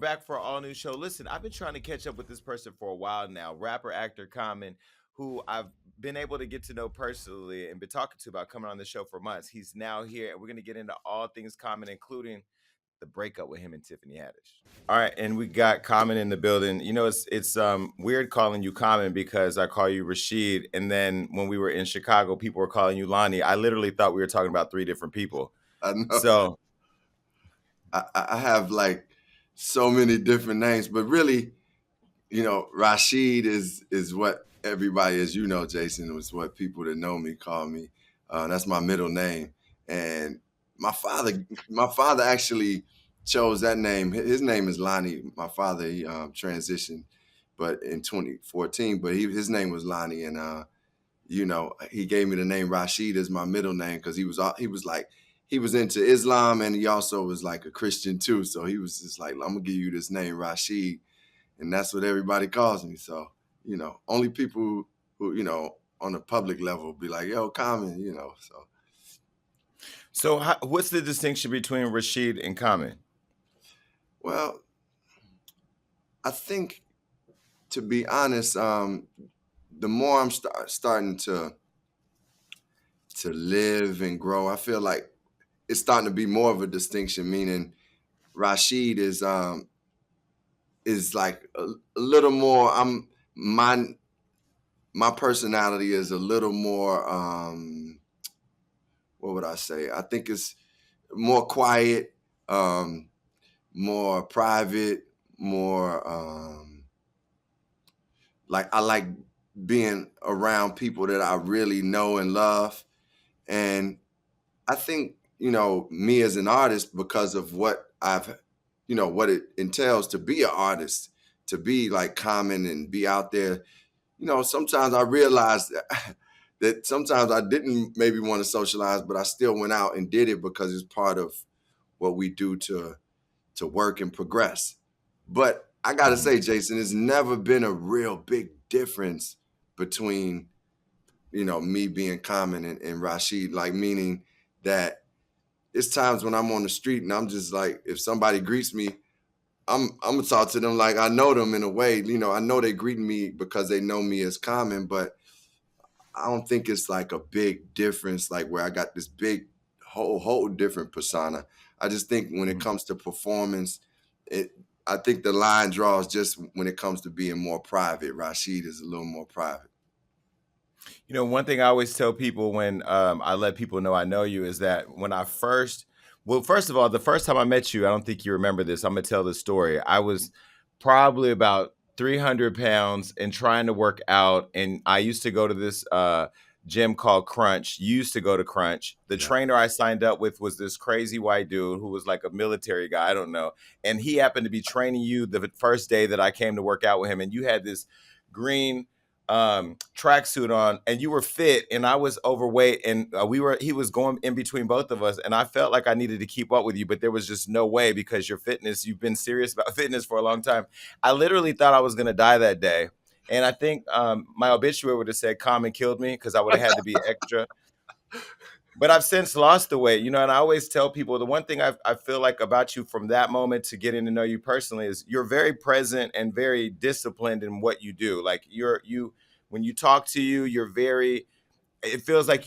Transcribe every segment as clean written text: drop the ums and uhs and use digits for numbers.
back for an all new show. Listen, I've been trying to catch up with this person for a while now. Rapper, actor, Common, who I've been able to get to know personally and been talking to about coming on the show for months. He's now here, and we're going to get into all things Common, including the breakup with him and Tiffany Haddish. All right, and we got Common in the building. You know, it's weird calling you Common because I call you Rasheed, and then when we were in Chicago, people were calling you Lonnie. I literally thought we were talking about three different people. I know. So I have like so many different names, but really, Rasheed is what everybody, as you know, Jason, was what people that know me call me. That's my middle name, and my father actually chose that name. His name is Lonnie. My father he transitioned, but in 2014, but his name was Lonnie, and he gave me the name Rasheed as my middle name because he was into Islam and he also was like a Christian too. So he was just like, I'm gonna give you this name Rasheed, and that's what everybody calls me. So only people who on the public level be like, yo, Common, So what's the distinction between Rasheed and Common? well, I think to be honest, the more I'm starting to live and grow, I feel like it's starting to be more of a distinction. Meaning, Rasheed is like a little more. My personality is a little more. What would I say? I think it's more quiet, um, more private, more like I like being around people that I really know and love. And I think, me as an artist, because of what it entails to be an artist, to be like Common and be out there, sometimes I realized that sometimes I didn't maybe want to socialize, but I still went out and did it because it's part of what we do to work and progress. But I gotta Mhm. say, Jason, it's never been a real big difference between me being Common and Rasheed, like meaning that it's times when I'm on the street and I'm just like, if somebody greets me, I'm gonna talk to them like I know them in a way. I know they greet me because they know me as Common, but I don't think it's like a big difference, like where I got this big whole different persona. I just think when it Mhm. comes to performance, it I think the line draws just when it comes to being more private. Rasheed is a little more private. You know, one thing I always tell people when I let people know I know you is that when I first, well, first of all, the first time I met you, I don't think you remember this. I'm gonna tell the story. I was probably about 300 pounds and trying to work out, and I used to go to this gym called Crunch. You used to go to Crunch. The Yeah. trainer I signed up with was this crazy white dude who was like a military guy. I don't know, and he happened to be training you the first day that I came to work out with him, and you had this green tracksuit on and you were fit and I was overweight and he was going in between both of us and I felt like I needed to keep up with you, but there was just no way because your fitness, you've been serious about fitness for a long time. I literally thought I was going to die that day. And I think my obituary would have said Common killed me because I would have had to be extra. But I've since lost the weight, and I always tell people the one thing I feel like about you from that moment to getting to know you personally is you're very present and very disciplined in what you do. Like when you talk to you, you're very, it feels like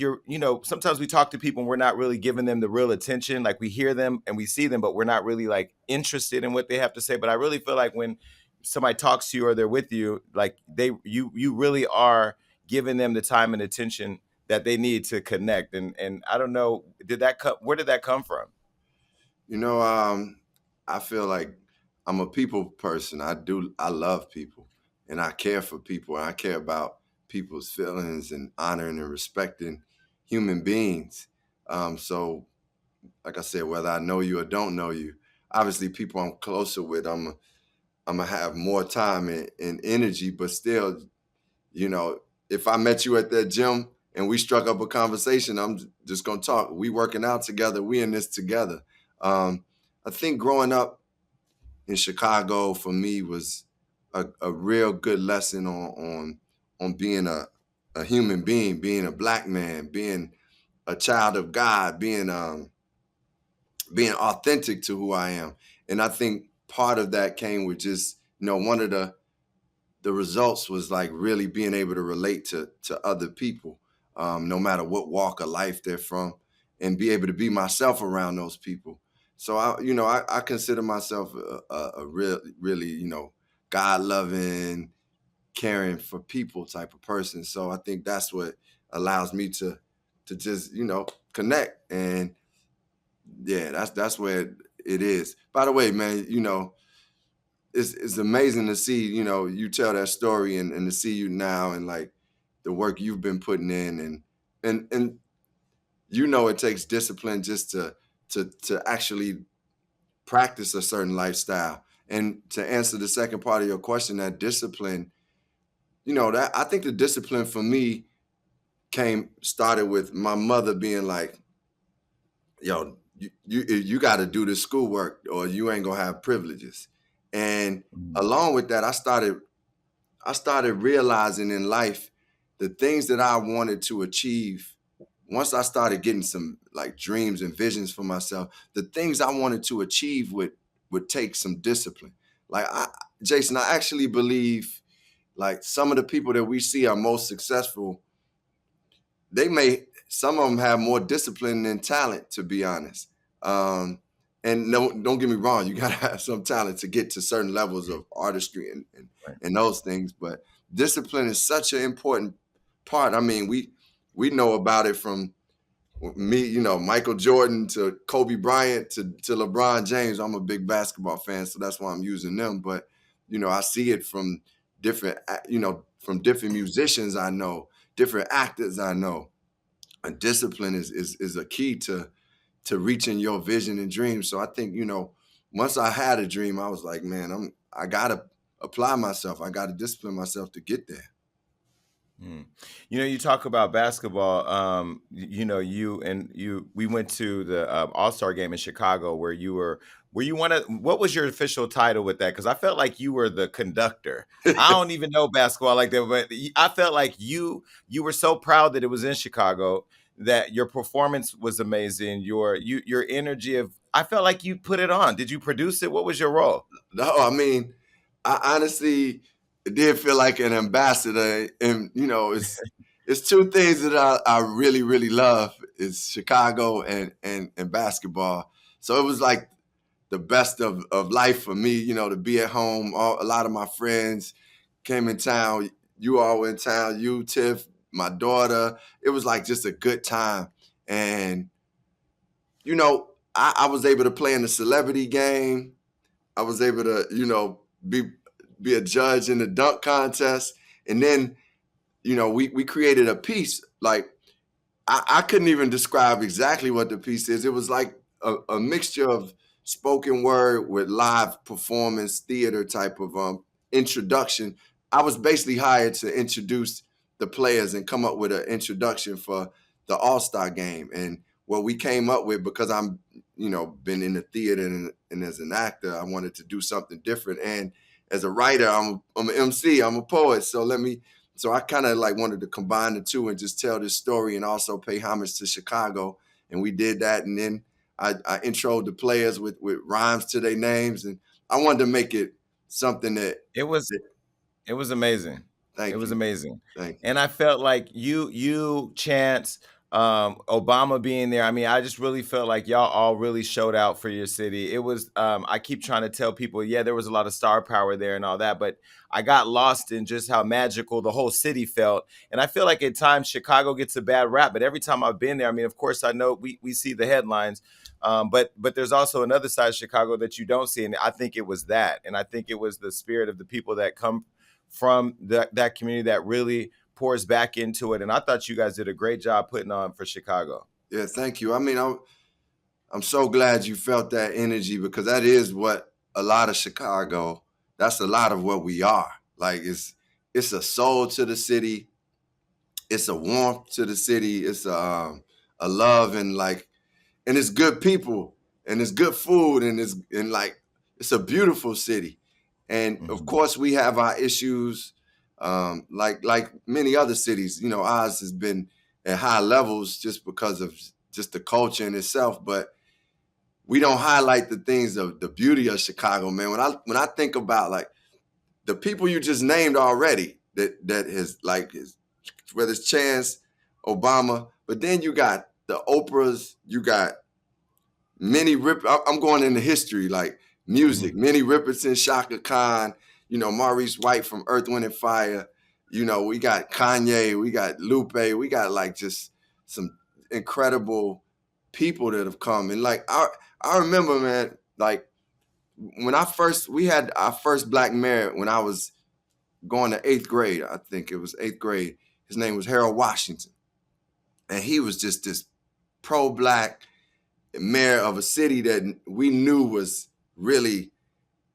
sometimes we talk to people and we're not really giving them the real attention. Like we hear them and we see them, but we're not really like interested in what they have to say. But I really feel like when somebody talks to you or they're with you, like you really are giving them the time and attention that they need to connect. And I don't know, where did that come from? You know, um, I feel like I'm a people person. I love people and I care for people and I care about people's feelings and honoring and respecting human beings. So like I said, whether I know you or don't know you, obviously people I'm closer with, I'm gonna have more time and energy, but still, you know, if I met you at that gym and we struck up a conversation, I'm just gonna talk. We working out together. We in this together. I think growing up in Chicago for me was a real good lesson on being a human being, being a black man, being a child of God, being authentic to who I am. And I think part of that came with just, one of the results was like really being able to relate to other people, no matter what walk of life they're from, and be able to be myself around those people. So I consider myself a real, really, God loving, caring for people type of person. So I think that's what allows me to just connect. And yeah, that's where it is. By the way, man, it's amazing to see, you tell that story, and to see you now, and like the work you've been putting in, and it takes discipline just to actually practice a certain lifestyle. And to answer the second part of your question, that discipline, that I think the discipline for me started with my mother being like, yo, you got to do this schoolwork or you ain't gonna have privileges. And Mhm. along with that, I started realizing in life the things that I wanted to achieve. Once I started getting some like dreams and visions for myself, the things I wanted to achieve would take some discipline. Like Jason, I actually believe like some of the people that we see are most successful, some of them have more discipline than talent, to be honest. Um, and no, don't get me wrong, you gotta have some talent to get to certain levels of artistry Right. and those things. But discipline is such an important part. I mean, we know about it from me, Michael Jordan to Kobe Bryant to LeBron James. I'm a big basketball fan, so that's why I'm using them. But I see it from from different musicians I know, different actors I know. And discipline is a key to reaching your vision and dreams. So I think, once I had a dream, I was like, man, I gotta apply myself. I gotta discipline myself to get there. Mm. You talk about basketball. We went to the All-Star game in Chicago where you were. Were you one of? What was your official title with that? Because I felt like you were the conductor. I don't even know basketball like that, but I felt like you were so proud that it was in Chicago, that your performance was amazing. Your energy of. I felt like you put it on. Did you produce it? What was your role? No, I mean, I honestly did feel like an ambassador, and it's two things that I really really love is Chicago and basketball. So it was like the best of life for me, to be at home. A lot of my friends came in town. You all were in town. You, Tiff, my daughter. It was like just a good time, and I was able to play in the celebrity game. I was able to, be be a judge in the dunk contest. And then, we created a piece. Like I couldn't even describe exactly what the piece is. It was like a mixture of spoken word with live performance, theater type of introduction. I was basically hired to introduce the players and come up with an introduction for the All-Star game. And what we came up with, because I'm, been in the theater and as an actor, I wanted to do something different. And as a writer, I'm an MC, I'm a poet. So I kind of like wanted to combine the two and just tell this story and also pay homage to Chicago. And we did that. And then I introed the players with rhymes to their names. And I wanted to make it something It was that It was amazing. It thank was you. amazing. Thank you. And I felt like you, Chance, Obama being there. I mean, I just really felt like y'all all really showed out for your city. It was I keep trying to tell people, yeah, there was a lot of star power there and all that, but I got lost in just how magical the whole city felt. And I feel like at times Chicago gets a bad rap, but every time I've been there, I mean, of course I know we see the headlines. But there's also another side of Chicago that you don't see. And I think it was that. And I think it was the spirit of the people that come from that community that really pours back into it. And I thought you guys did a great job putting on for Chicago. Yeah, thank you. I mean, I'm so glad you felt that energy because that is what a lot of Chicago, that's a lot of what we are. Like it's a soul to the city. It's a warmth to the city. It's a love and it's good people and it's good food and like it's a beautiful city. And of Mhm. course we have our issues, like many other cities. Ours has been at high levels just because of just the culture in itself. But we don't highlight the things of the beauty of Chicago, man. When I think about like the people you just named already, that is like whether it's Chance, Obama, but then you got the Oprahs, you got Minnie Rip. I'm going into history, like music. Mhm. Minnie Riperton, Shaka Khan, Maurice White from Earth, Wind and Fire. We got Kanye, we got Lupe, we got like just some incredible people that have come. And like I remember, man, like when we had our first black mayor when I was going to eighth grade. I think it was eighth grade. His name was Harold Washington, and he was just this pro-black mayor of a city that we knew was really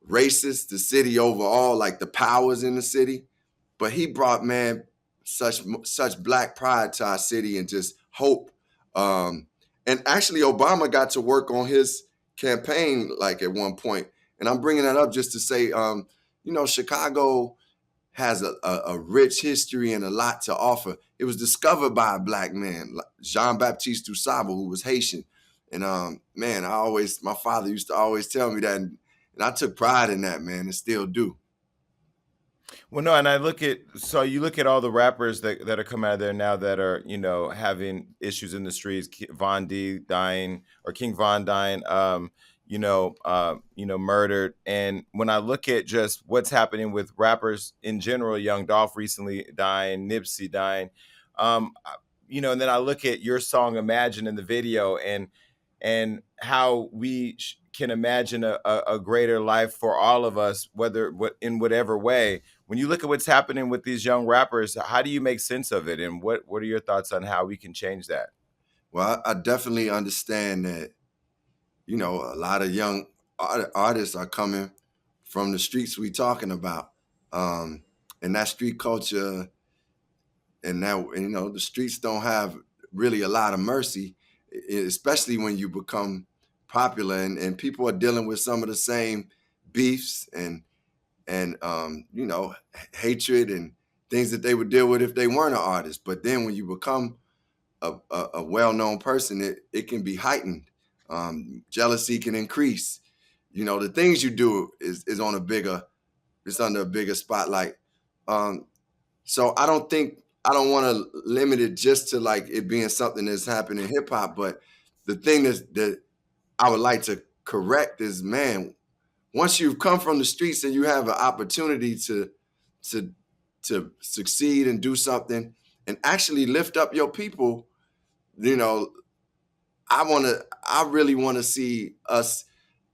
racist, the city overall, like the powers in the city. But he brought, man, such black pride to our city and just hope. Um, and actually, Obama got to work on his campaign like at one point. And I'm bringing that up just to say, Chicago has a rich history and a lot to offer. It was discovered by a black man, Jean Baptiste Dusable, who was Haitian. And man, my father used to always tell me that, and I took pride in that, man, and still do. Well, no, and you look at all the rappers that are coming out of there now that are, having issues in the streets. Von D dying, or King Von dying, murdered. And when I look at just what's happening with rappers in general, Young Dolph recently dying, Nipsey dying, um, and then I look at your song "Imagine" in the video, and how we can imagine a greater life for all of us, in whatever way. When you look at what's happening with these young rappers, how do you make sense of it, and what are your thoughts on how we can change that? Well, I definitely understand that, a lot of young artists are coming from the streets we talking about. And that street culture the streets don't have really a lot of mercy, especially when you become popular and people are dealing with some of the same beefs and hatred and things that they would deal with if they weren't an artist. But then when you become a well-known person, it can be heightened. Jealousy can increase. The things you do is on it's under a bigger spotlight. Um, so I don't want to limit it just to like it being something that's happening in hip hop. But the thing that I would like to correct is, man, once you've come from the streets and you have an opportunity to to succeed and do something and actually lift up your people, you know, I really want to see us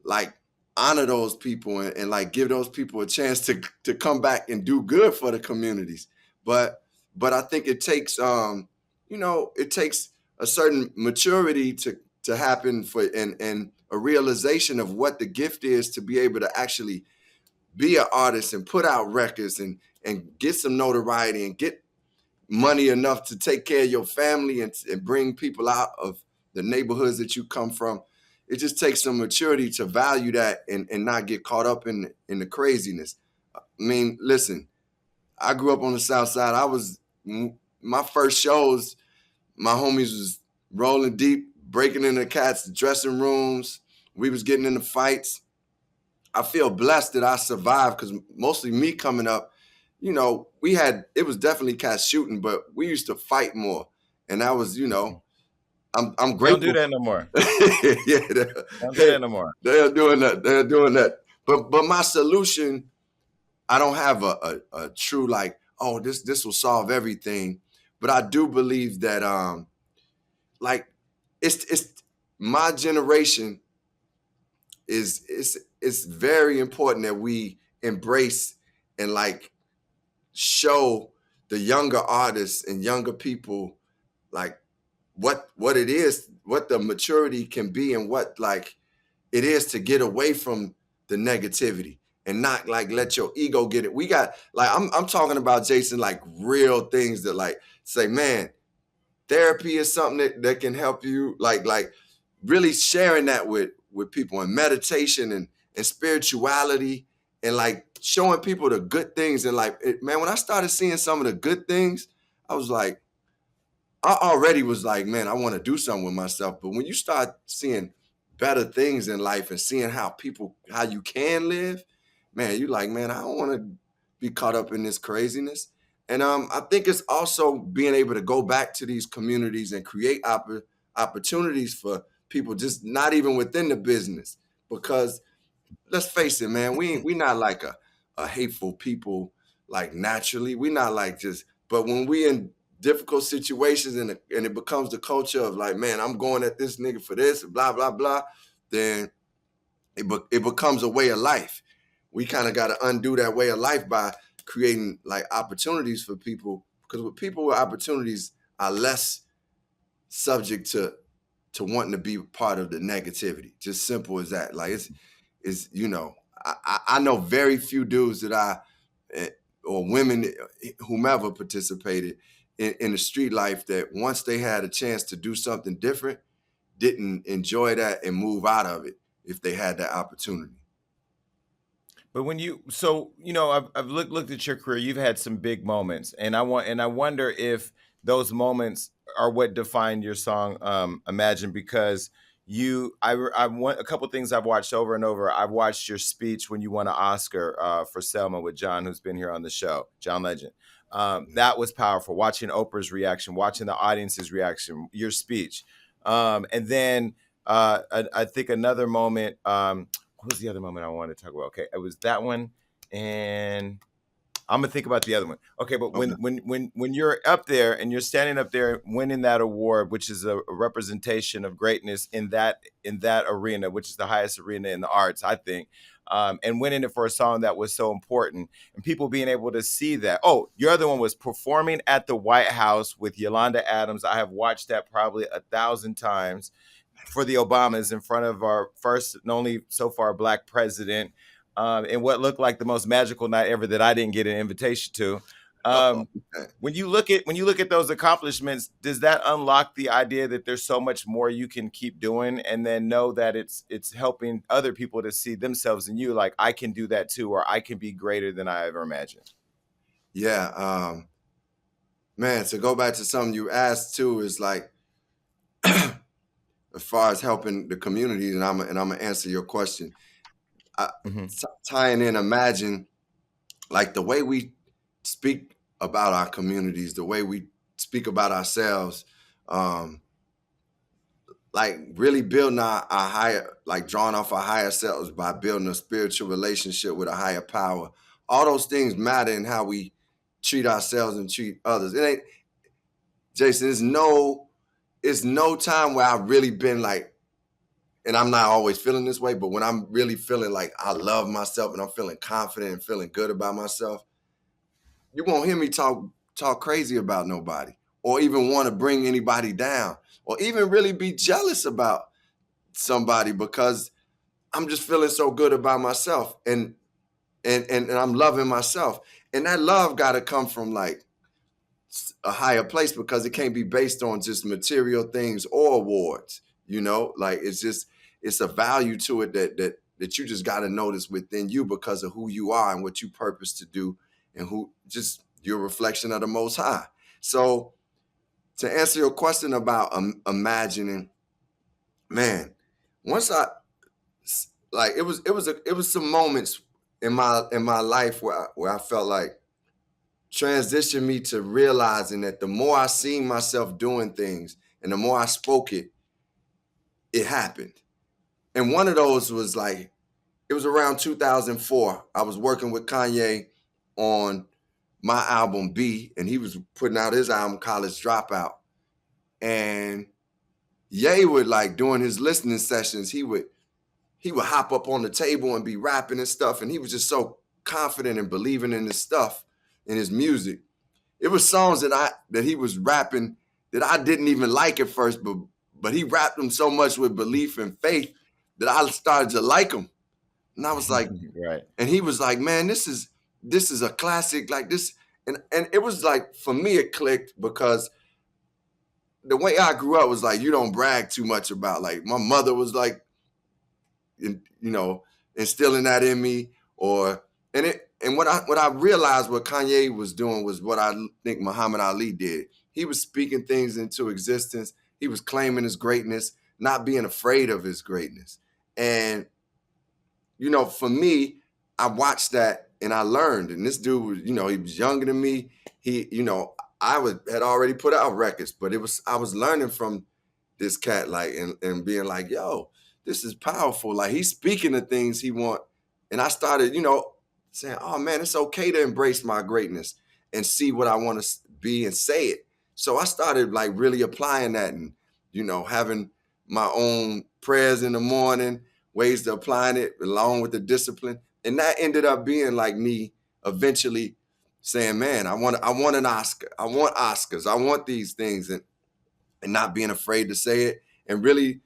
like honor those people and like give those people a chance to come back and do good for the communities. But I think it takes it takes a certain maturity to happen for and a realization of what the gift is to be able to actually be an artist and put out records and get some notoriety and get money enough to take care of your family and bring people out of the neighborhoods that you come from. It just takes some maturity to value that and not get caught up in the craziness. I mean, listen, I grew up on the South Side. My first shows, my homies was rolling deep, breaking into cats' dressing rooms. We was getting into fights. I feel blessed that I survived because mostly me coming up, it was definitely cats shooting, but we used to fight more. And that was, I'm They don't do grateful. that no more. Yeah, They don't do they, that no more. they're doing that. They're doing that. But my solution, I don't have a true like, oh, this will solve everything. But I do believe that like it's my generation it's very important that we embrace and like show the younger artists and younger people like what it is, what the maturity can be, and what like it is to get away from the negativity and not like let your ego get it. We got like I'm talking about Jason like real things that like say, man, therapy is something that can help you like really sharing that with people and meditation and spirituality and like showing people the good things and like man, when I started seeing some of the good things, I was like, I already was like, man, I want to do something with myself. But when you start seeing better things in life and seeing how you can live, man, you like, man, I don't want to be caught up in this craziness. And I think it's also being able to go back to these communities and create opportunities for people just not even within the business. Because let's face it, man, we not like a hateful people like naturally. We not like just, but when we in difficult situations and it becomes the culture of like, man, I'm going at this nigga for this, blah blah blah, then it becomes a way of life. We kind of got to undo that way of life by creating like opportunities for people, because with people with opportunities are less subject to wanting to be part of the negativity. Just simple as that. Like it's I know very few dudes that eh, or women, whomever participated in the street life, that once they had a chance to do something different, didn't enjoy that and move out of it if they had that opportunity. But when you, so you know, I've looked at your career. You've had some big moments, and I wonder if those moments are what defined your song, "Imagine," because I want a couple things I've watched over and over. I've watched your speech when you won an Oscar for Selma with John, who's been here on the show, John Legend. That was powerful. Watching Oprah's reaction, watching the audience's reaction, your speech, and then I think another moment. What was the other moment I wanted to talk about? Okay, it was that one, and I'm gonna think about the other one. Okay, but Okay. when you're up there and you're standing up there winning that award, which is a representation of greatness in that arena, which is the highest arena in the arts, I think, and winning it for a song that was so important, and people being able to see that. Oh, your other one was performing at the White House with Yolanda Adams. I have watched that probably 1,000 times for the Obamas in front of our first and only so far black president, in what looked like the most magical night ever that I didn't get an invitation to. Oh, Um, okay. when you look at those accomplishments, does that unlock the idea that there's so much more you can keep doing, and then know that it's helping other people to see themselves in you, like I can do that too, or I can be greater than I ever imagined. Yeah. Man, to go back to something you asked too, is like, as far as helping the community, and I'm gonna answer your question. I, Hmm. Tying in, imagine, like the way we speak about our communities, the way we speak about ourselves, um, like really building our higher, like drawing off our higher selves by building a spiritual relationship with a higher power. All those things matter in how we treat ourselves and treat others. It ain't, Jason. It's no time where I've really been like, and I'm not always feeling this way, but when I'm really feeling like I love myself and I'm feeling confident and feeling good about myself, you won't hear me talk crazy about nobody, or even want to bring anybody down, or even really be jealous about somebody, because I'm just feeling so good about myself, and I'm loving myself. And that love got to come from like a higher place, because it can't be based on just material things or awards. Like it's a value to it that you just got to notice within you, because of who you are and what you purpose to do, and who just your reflection of the Most High. So to answer your question about imagining, man, once I like it was some moments in my life where I felt like transitioned me to realizing that the more I seen myself doing things and the more I spoke it, it happened. And one of those was like, it was around 2004. I was working with Kanye on my album B, and he was putting out his album College Dropout. And Ye would, like, during his listening sessions, he would hop up on the table and be rapping and stuff. And he was just so confident and believing in his stuff, in his music. It was songs that he was rapping that I didn't even like at first, but he rapped them so much with belief and faith that I started to like them. And I was like, Right. and he was like, man, this is a classic, like this. And it was like, for me, it clicked, because the way I grew up was like, you don't brag too much about, like, my mother was like, instilling that in me, and what I realized what Kanye was doing was what I think Muhammad Ali did. He was speaking things into existence. He was claiming his greatness, not being afraid of his greatness. And for me, I watched that and I learned. And this dude was, he was younger than me. He, had already put out records, but I was learning from this cat, like, and being like, yo, this is powerful. Like, he's speaking the things he want. And I started, saying, oh man, it's okay to embrace my greatness and see what I want to be and say it. So I started like really applying that and, having my own prayers in the morning, ways to applying it along with the discipline. And that ended up being like me eventually saying, man, I want an Oscar. I want Oscars. I want these things. And not being afraid to say it and really,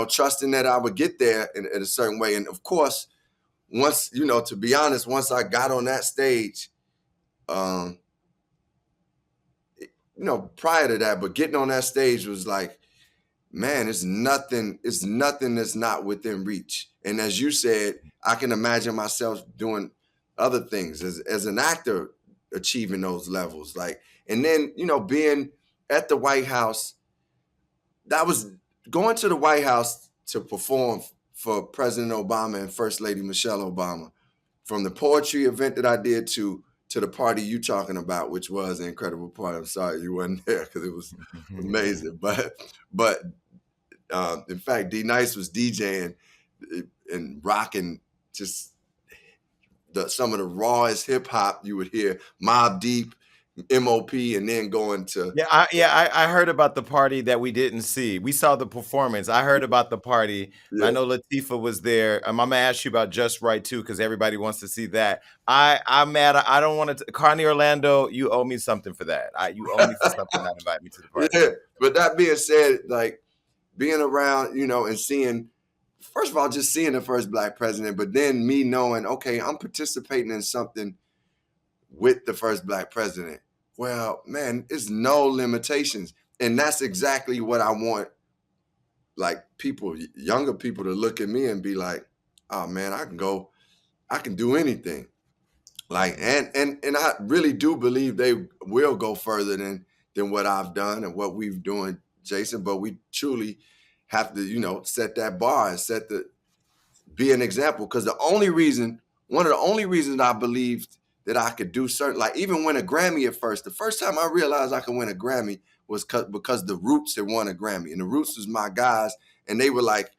trusting that I would get there in a certain way. And of course, once, to be honest, once I got on that stage, um, prior to that, but getting on that stage was like, man, it's nothing that's not within reach. And as you said, I can imagine myself doing other things as an actor, achieving those levels. Like, and then, being at the White House, that was going to the White House to perform for President Obama and First Lady Michelle Obama. From the poetry event that I did to the party you talking about, which was an incredible party. I'm sorry you wasn't there because it was amazing. But in fact, D Nice was DJing and rocking just some of the rawest hip hop you would hear, Mobb Deep, MOP, and then going to I heard about the party that we didn't see. We saw the performance. I heard about the party. I yeah. know Latifah was there. I'm gonna ask you about Just Right too, because everybody wants to see that. I'm mad. I don't want to. Carney Orlando, you owe me something for that. You owe me for something. Not invite me to the party. Yeah. But that being said, like being around, and seeing, first of all, just seeing the first Black president, but then me knowing, okay, I'm participating in something with the first Black president. Well, man, it's no limitations. And that's exactly what I want, like people, younger people to look at me and be like, oh man, I can do anything. Like, and I really do believe they will go further than what I've done and what we've doing, Jason. But we truly have to, set that bar and be an example. Because one of the only reasons I believed that I could do certain, like even win a Grammy at first. The first time I realized I could win a Grammy was because the Roots had won a Grammy, and the Roots was my guys, and they were like,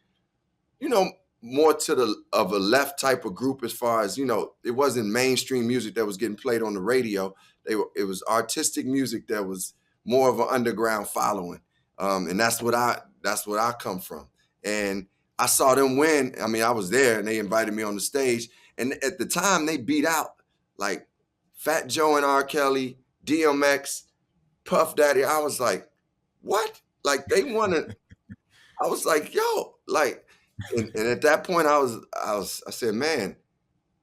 more to the of a left type of group as far as, it wasn't mainstream music that was getting played on the radio. It was artistic music that was more of an underground following. And that's what I come from. And I saw them win. I mean, I was there and they invited me on the stage. And at the time they beat out like Fat Joe and R. Kelly, DMX, Puff Daddy. I was like, what? Like they won it. I was like, yo, like, and at that point, I said, man,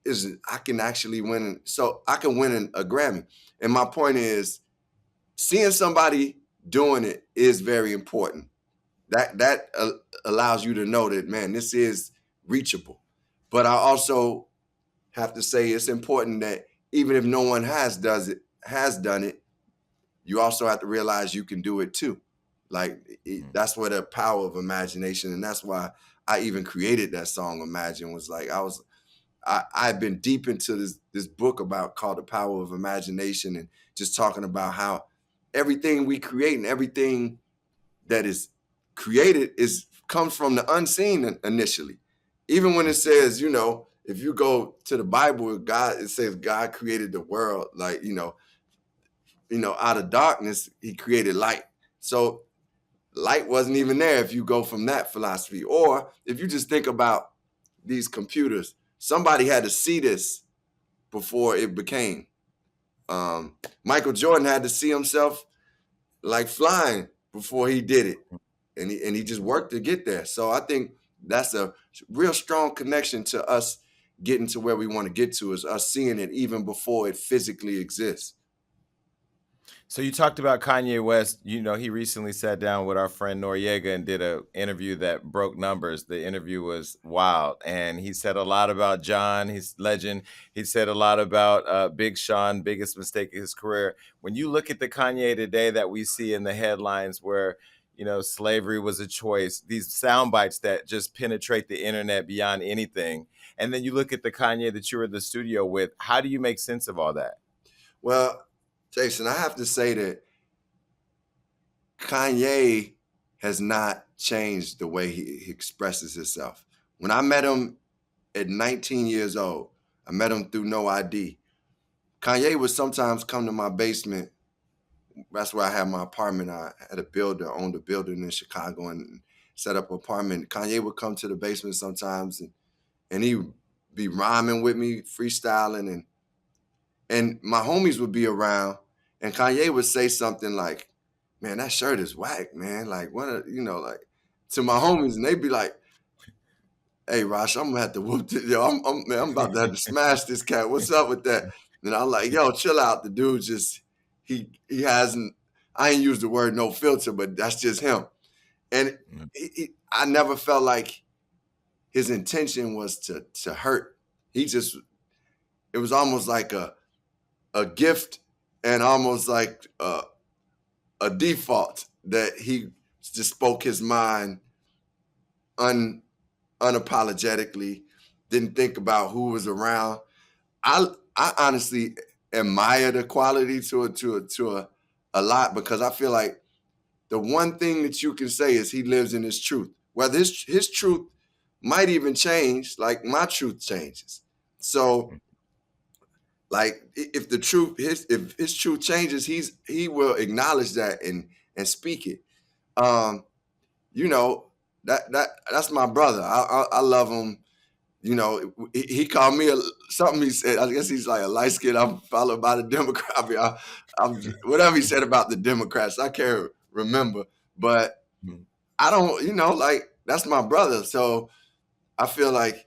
I can actually win. So I can win a Grammy. And my point is, seeing somebody doing it is very important. That allows you to know that, man, this is reachable. But I also have to say it's important that even if no one has done it, you also have to realize you can do it too. Like that's where the power of imagination, and that's why I even created that song. Imagine was like I've been deep into this book called The Power of Imagination, and just talking about how everything we create and everything that is created comes from the unseen initially. Even when it says, if you go to the Bible, it says God created the world, like, out of darkness, he created light. So light wasn't even there if you go from that philosophy. Or if you just think about these computers, somebody had to see this before it became. Michael Jordan had to see himself like flying before he did it. And he just worked to get there. So I think that's a real strong connection to us getting to where we want to get to, is us seeing it even before it physically exists. So you talked about Kanye West. He recently sat down with our friend Noriega and did an interview that broke numbers. The interview was wild, and he said a lot about John, his legend. He said a lot about Big Sean, biggest mistake of his career. When you look at the Kanye today that we see in the headlines, where slavery was a choice. These sound bites that just penetrate the internet beyond anything. And then you look at the Kanye that you were in the studio with. How do you make sense of all that? Well, Jason, I have to say that Kanye has not changed the way he expresses himself. When I met him at 19 years old, I met him through No ID. Kanye would sometimes come to my basement. That's where I had my apartment. I had a builder, owned a building in Chicago and set up an apartment. Kanye would come to the basement sometimes and he would be rhyming with me, freestyling, and my homies would be around and Kanye would say something like, man, that shirt is whack, man. Like, like to my homies, and they'd be like, hey, Rosh, I'm gonna have to whoop this. Yo, man, I'm about to have to smash this cat. What's up with that? And I'm like, yo, chill out. The dude just, he hasn't, I ain't used the word no filter, but that's just him. And I never felt like his intention was to hurt. He just, it was almost like a gift and almost like a default that he just spoke his mind unapologetically, didn't think about who was around. I honestly admire the quality to a lot because I feel like the one thing that you can say is he lives in his truth. Whether his truth might even change, like my truth changes. So like if the truth if his truth changes, he will acknowledge that and speak it. Um, you know, that's my brother. I love him. You know, he called me something he said. I guess he's like a light skin. I'm followed by the Democrat. Whatever he said about the Democrats, I can't remember. But I don't, like that's my brother. So I feel like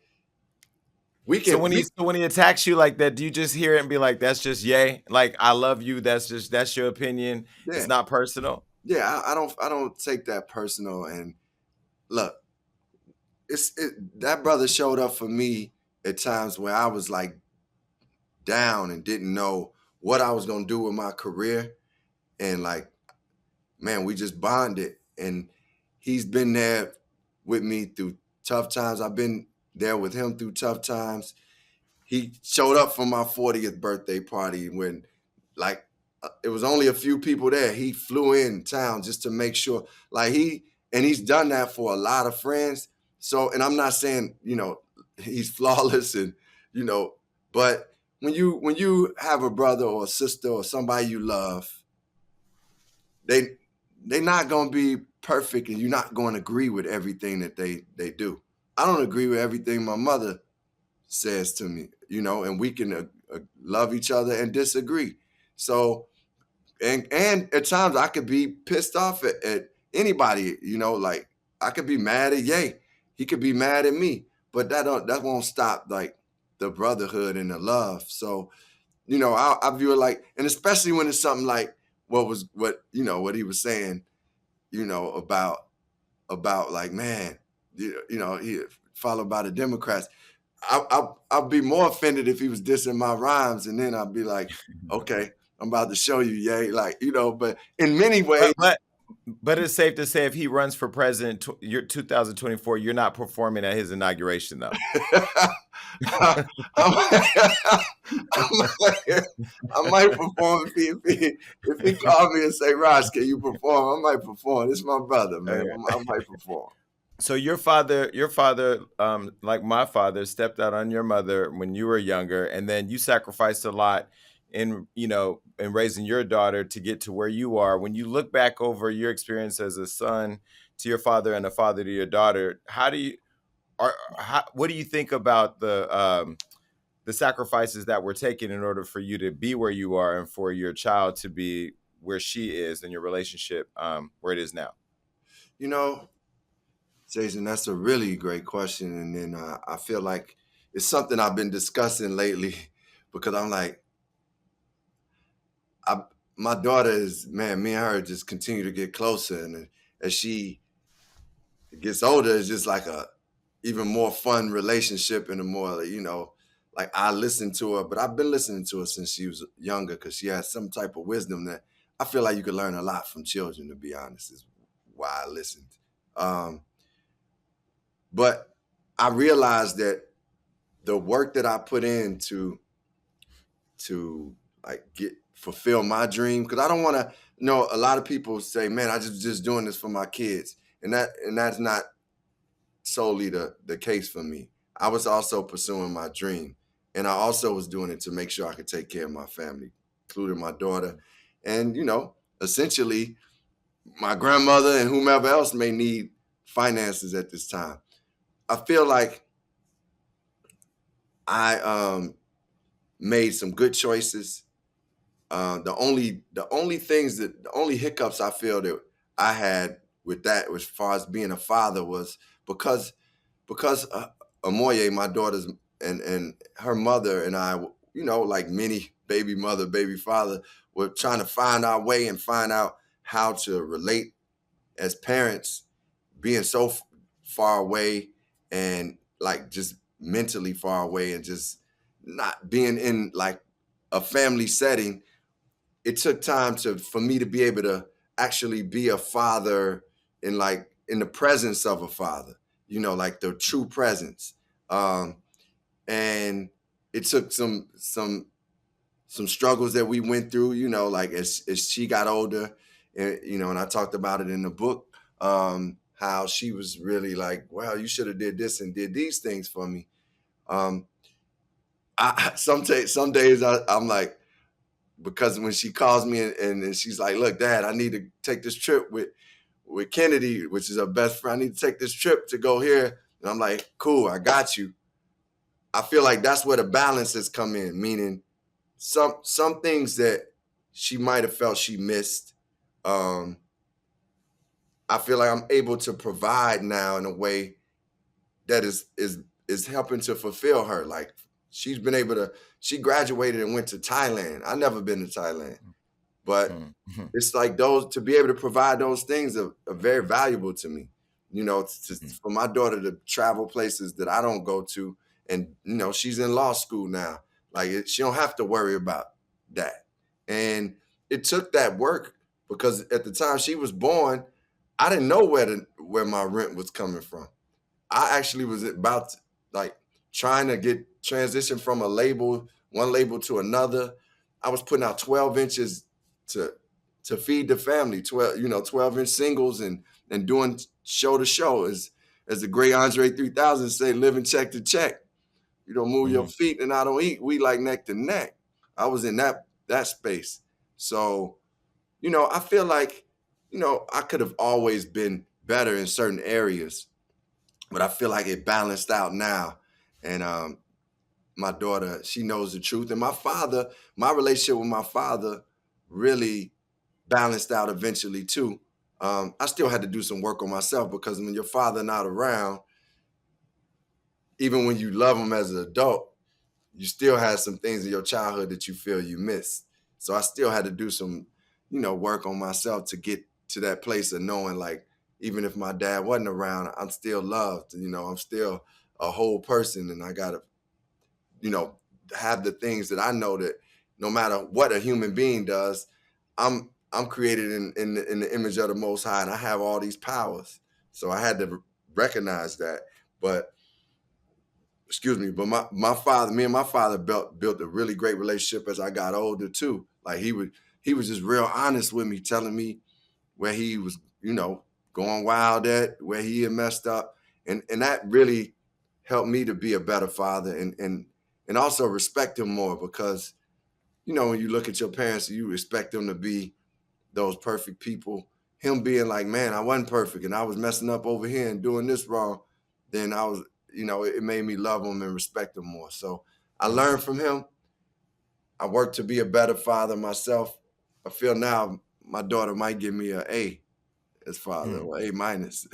we So can. when he attacks you like that, do you just hear it and be like, "That's just yay"? Like, I love you. That's your opinion. Yeah, It's not personal. yeah. I don't take that personal. And look, that brother showed up for me at times where I was like down and didn't know what I was gonna do with my career. And like, man, we just bonded. And he's been there with me through tough times. I've been there with him through tough times. He showed up for my 40th birthday party when like it was only a few people there. He flew in town just to make sure. Like he's done that for a lot of friends. So, and I'm not saying, he's flawless and, you know, but when you have a brother or a sister or somebody you love, they they're not gonna be perfect and you're not gonna agree with everything that they do. I don't agree with everything my mother says to me, and we can love each other and disagree. So, and at times I could be pissed off at anybody, like I could be mad at Ye. He could be mad at me, but that won't stop like the brotherhood and the love. So, I view it like, and especially when it's something like what he was saying, about like, man, he followed by the Democrats. I'll be more offended if he was dissing my rhymes, and then I'll be like, okay, I'm about to show you, yay, like, but in many ways. But it's safe to say if he runs for president, you're 2024, you're not performing at his inauguration, though. I, I might perform if he called me and say, Ross, can you perform? I might perform. It's my brother, man. I might perform. So your father, like my father, stepped out on your mother when you were younger, and then you sacrificed a lot in raising your daughter to get to where you are. When you look back over your experience as a son to your father and a father to your daughter, what do you think about the sacrifices that were taken in order for you to be where you are and for your child to be where she is and your relationship where it is now? Jason, that's a really great question. And then I feel like it's something I've been discussing lately because I'm like, my daughter is, man, me and her just continue to get closer. And as she gets older, it's just like a even more fun relationship and a more, like I listen to her, but I've been listening to her since she was younger because she has some type of wisdom that I feel like you could learn a lot from children, to be honest, is why I listened. Um, but I realized that the work that I put in to like get fulfill my dream, because I don't want to, you know, a lot of people say, man, I just doing this for my kids, and that's not solely the case for me. I was also pursuing my dream, and I also was doing it to make sure I could take care of my family, including my daughter, and you know, essentially my grandmother and whomever else may need finances at this time. I feel like I made some good choices. The only hiccups I feel that I had with that, as far as being a father, was because because Amoye, my daughter's and her mother and I, you know, like many baby mother, baby father, were trying to find our way and find out how to relate as parents, being so far away and like just mentally far away and just not being in like a family setting. It took time to for me to be able to actually be a father in like in the presence of a father, you know, like the true presence. Um, and it took some struggles that we went through, you know, like as she got older, and you know, and I talked about it in the book, how she was really like, well, you should have did this and did these things for me. Um, some days I'm like, because when she calls me and she's like, look, Dad, I need to take this trip with Kennedy, which is her best friend. I need to take this trip to go here. And I'm like, cool, I got you. I feel like that's where the balance has come in, meaning some things that she might have felt she missed. Um, I feel like I'm able to provide now in a way that is helping to fulfill her. Like she's been able to. She graduated and went to Thailand. I never been to Thailand, but Mm-hmm. it's like those to be able to provide those things are very valuable to me. You know, for my daughter to travel places that I don't go to, and you know, she's in law school now. Like she don't have to worry about that. And it took that work because at the time she was born, I didn't know where my rent was coming from. I actually was about to, like trying to get transition from one label to another. I was putting out 12 inches to to feed the family, 12-inch singles and doing show to show as the great Andre 3000 say, living check to check. You don't move your Mm-hmm. feet and I don't eat. We like neck to neck. I was in that space. So, you know, I feel like, you know, I could have always been better in certain areas, but I feel like it balanced out now. And my daughter, she knows the truth. And my relationship with my father really balanced out eventually too. I still had to do some work on myself because when your father not around, even when you love him as an adult, you still have some things in your childhood that you feel you missed. So I still had to do some, you know, work on myself to get to that place of knowing like, even if my dad wasn't around, I'm still loved. You know, I'm still a whole person and I gotta, you know, have the things that I know that no matter what a human being does, I'm created in the image of the Most High, and I have all these powers. So I had to recognize that. But excuse me, but me and my father built a really great relationship as I got older too. Like he was just real honest with me, telling me where he was, you know, going wild at, where he had messed up, and that really helped me to be a better father and also respect him more because you know when you look at your parents, you expect them to be those perfect people. Him being like, man, I wasn't perfect and I was messing up over here and doing this wrong, then I was, you know, it made me love him and respect him more. So I learned from him. I worked to be a better father myself. I feel now my daughter might give me an A as father Mm-hmm. or A minus.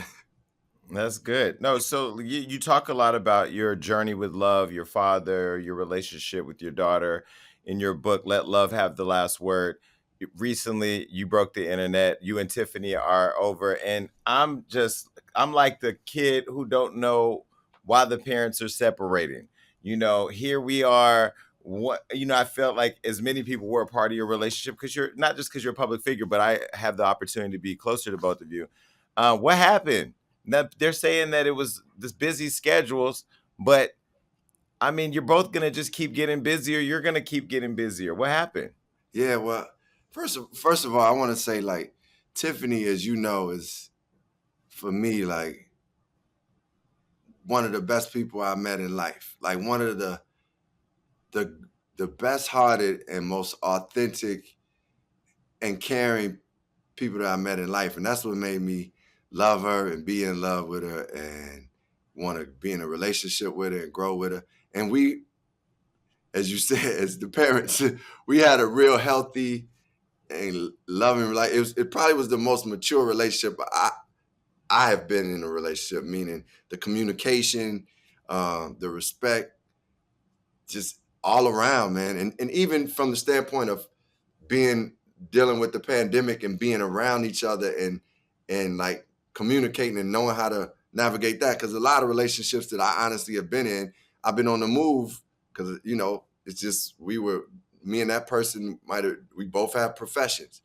That's good. No, so you talk a lot about your journey with love, your father, your relationship with your daughter in your book, Let Love Have the Last Word. Recently, you broke the internet. You and Tiffany are over, and I'm like the kid who don't know why the parents are separating. You know, here we are. What I felt like as many people were a part of your relationship because you're not just because you're a public figure, but I have the opportunity to be closer to both of you. What happened? That they're saying that it was this busy schedules, but I mean, you're both gonna just keep getting busier. You're gonna keep getting busier. What happened? Yeah, well, first of all, I want to say like Tiffany, as you know, is for me like one of the best people I met in life. Like one of the the best hearted and most authentic and caring people that I met in life. And that's what made me love her and be in love with her and want to be in a relationship with her and grow with her. And we, as you said, as the parents, we had a real healthy and loving like it probably was the most mature relationship I have been in a relationship, meaning the communication, the respect, just all around, man. And even from the standpoint of being dealing with the pandemic and being around each other and like communicating and knowing how to navigate that. Because a lot of relationships that I honestly have been in, I've been on the move because it's just me and that person we both have professions.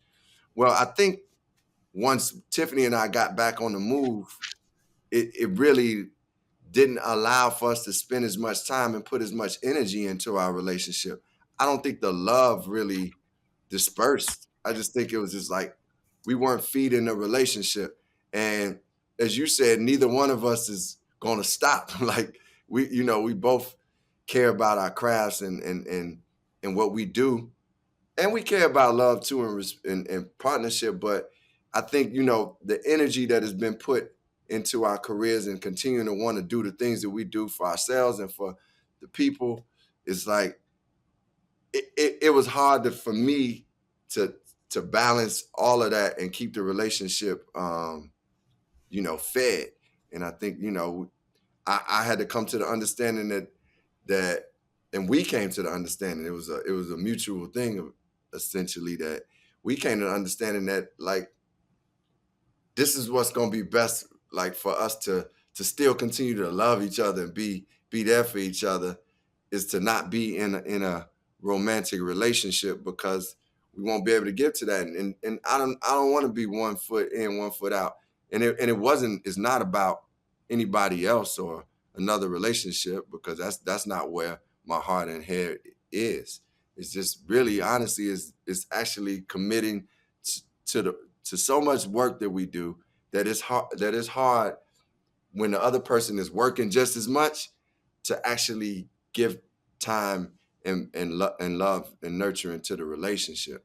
Well, I think once Tiffany and I got back on the move, it really didn't allow for us to spend as much time and put as much energy into our relationship. I don't think the love really dispersed. I just think it was just like we weren't feeding the relationship. And as you said, neither one of us is going to stop. Like we both care about our crafts and what we do, and we care about love too and partnership. But I think the energy that has been put into our careers and continuing to want to do the things that we do for ourselves and for the people is like it was hard for me to balance all of that and keep the relationship fed. And I think I had to come to the understanding that and we came to the understanding it was a mutual thing essentially, that we came to the understanding that like this is what's going to be best, like for us to still continue to love each other and be there for each other, is to not be in a romantic relationship, because we won't be able to get to that. And I don't want to be 1 foot in, 1 foot out. It's not about anybody else or another relationship, because that's not where my heart and head is. It's just really honestly is actually committing to the to so much work that we do, that it's hard when the other person is working just as much to actually give time and love and nurturing to the relationship.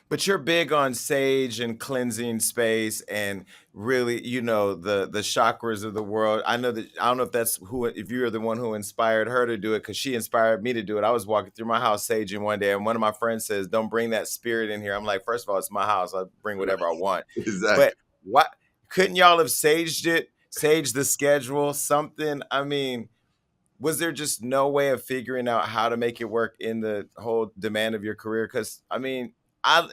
But you're big on sage and cleansing space and really, the chakras of the world. I know that I don't know if you're the one who inspired her to do it, because she inspired me to do it. I was walking through my house saging one day, and one of my friends says, "Don't bring that spirit in here." I'm like, first of all, it's my house. I bring whatever I Right. want. Exactly. But what couldn't y'all have saged it, saged the schedule, something? I mean, was there just no way of figuring out how to make it work in the whole demand of your career? Because I mean, I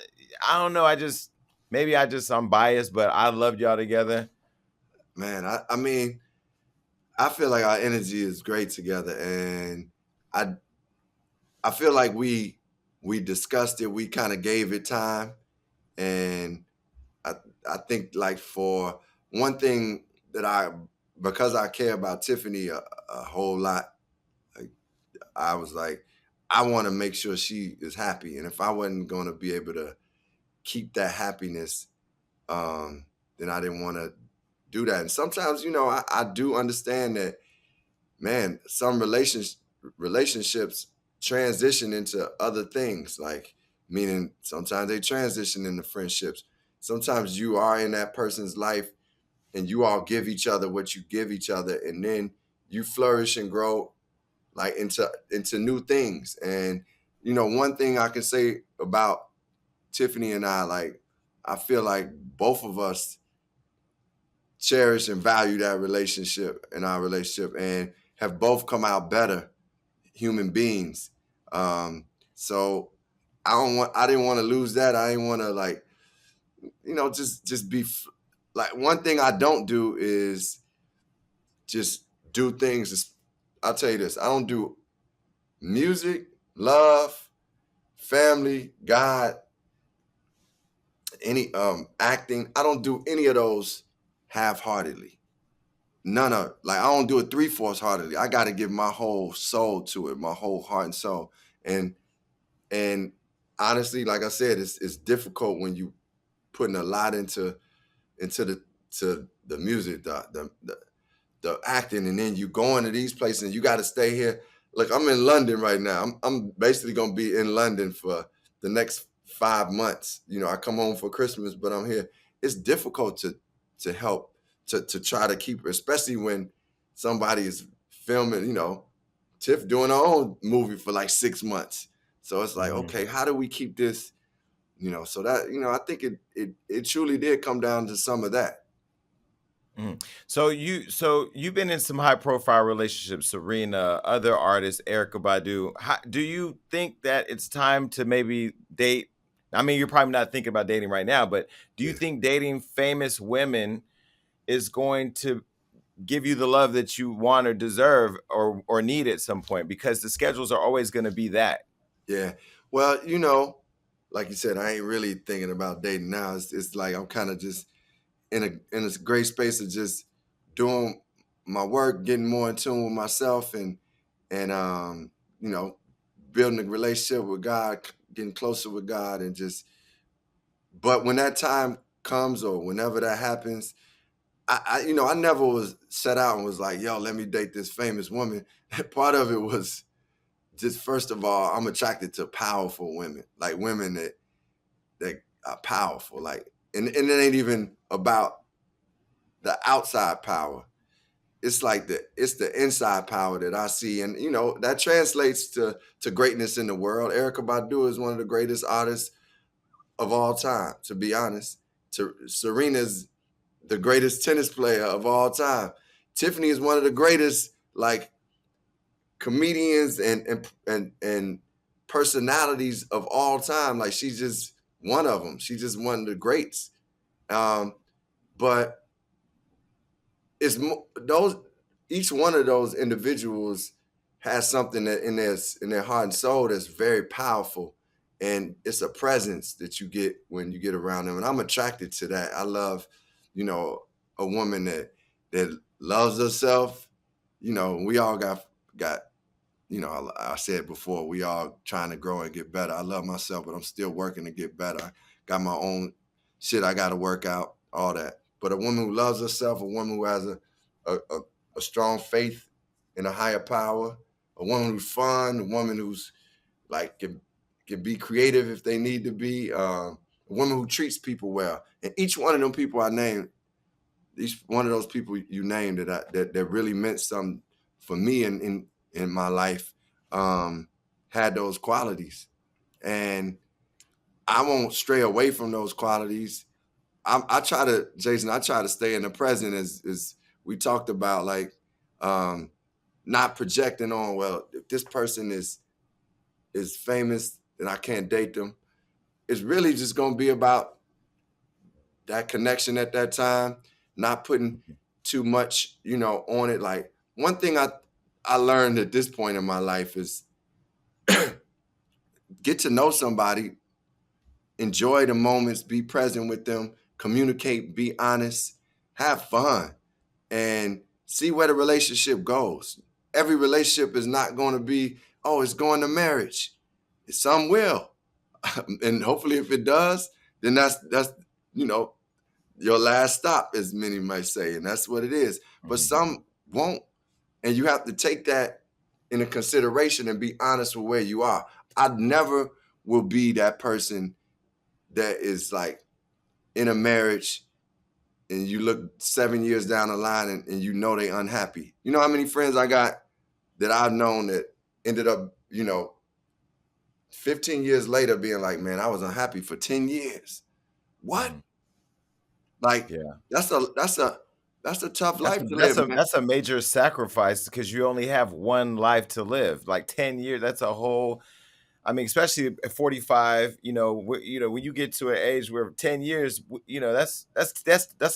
I don't know. I'm biased, but I loved y'all together. Man, I mean, I feel like our energy is great together, and I I feel like we discussed it, we kind of gave it time, and I I think like for one thing that because I care about Tiffany a whole lot, like, I was like, I want to make sure she is happy, and if I wasn't going to be able to keep that happiness, then I didn't want to do that. And sometimes, I do understand that, man, some relationships transition into other things, like meaning sometimes they transition into friendships. Sometimes you are in that person's life and you all give each other what you give each other, and then you flourish and grow like into new things. And one thing I can say about Tiffany and I, like, I feel like both of us cherish and value that relationship and our relationship, and have both come out better human beings. So I didn't want to lose that. I didn't want to like, just be like, one thing I don't do is just do things. I'll tell you this, I don't do music, love, family, God, any acting. I don't do any of those half-heartedly. None of, like, I don't do it three-fourths heartedly. I got to give my whole soul to it, my whole heart and soul. And and honestly, like I said, it's difficult when you putting a lot into the music, the acting, and then you going to these places and you got to stay here. Look, I'm in London right now. I'm basically gonna be in London for the next 5 months. You know, I come home for Christmas, but I'm here. It's difficult to help to try to keep, especially when somebody is filming. You know, Tiff doing her own movie for like 6 months. So it's like, Mhm. okay, how do we keep this? You know, so that, I think it truly did come down to some of that. Mhm. So you've been in some high profile relationships, Serena, other artists, Erica Badu. Do you think that it's time to maybe date? I mean, you're probably not thinking about dating right now, but do you Yeah. think dating famous women is going to give you the love that you want or deserve or need at some point? Because the schedules are always going to be that. Yeah. Well, like you said, I ain't really thinking about dating now. It's like I'm kind of just in a great space of just doing my work, getting more in tune with myself, and you know, building a relationship with God, getting closer with God, and just. But when that time comes, or whenever that happens, I never was set out and was like, yo, let me date this famous woman. Part of it was just, first of all, I'm attracted to powerful women, like women that are powerful, like, and it ain't even about the outside power. It's like it's the inside power that I see, and that translates to greatness in the world. Erica Badu is one of the greatest artists of all time, to be honest. Serena's the greatest tennis player of all time. Tiffany is one of the greatest, like, comedians and personalities of all time. Like, she's just one of them. She's just one of the greats. Um, but it's those each one of those individuals has something that in their heart and soul that's very powerful, and it's a presence that you get when you get around them. And I'm attracted to that. I love, you know, a woman that loves herself. We all got I said before, we all trying to grow and get better. I love myself, but I'm still working to get better. I got my own shit I got to work out, all that. But a woman who loves herself, a woman who has a, a, a strong faith in a higher power, a woman who's fun, a woman who's like can be creative if they need to be, a woman who treats people well. And each one of them people I named, each one of those people you named that really meant something for me in my life, had those qualities, and I won't stray away from those qualities. I try to, Jason. I try to stay in the present, as we talked about, like, um, not projecting on. Well, if this person is famous, then I can't date them. It's really just going to be about that connection at that time, not putting too much, on it. Like, one thing I learned at this point in my life is get to know somebody, enjoy the moments, be present with them, communicate, be honest, have fun, and see where the relationship goes. Every relationship is not going to be, oh, it's going to marriage. Some will. And hopefully if it does, then that's you know your last stop, as many might say, and that's what it is. But Mhm. some won't, and you have to take that into consideration and be honest with where you are. I never will be that person that is like in a marriage and you look 7 years down the line and they unhappy. You know how many friends I got that I've known that ended up, 15 years later being like, man, I was unhappy for 10 years. What? Mhm. Like, Yeah. that's a tough life to That's live, a man. that's a major sacrifice because you only have one life to live. Like 10 years, that's a whole. I mean, especially at 45, when you get to an age where 10 years, that's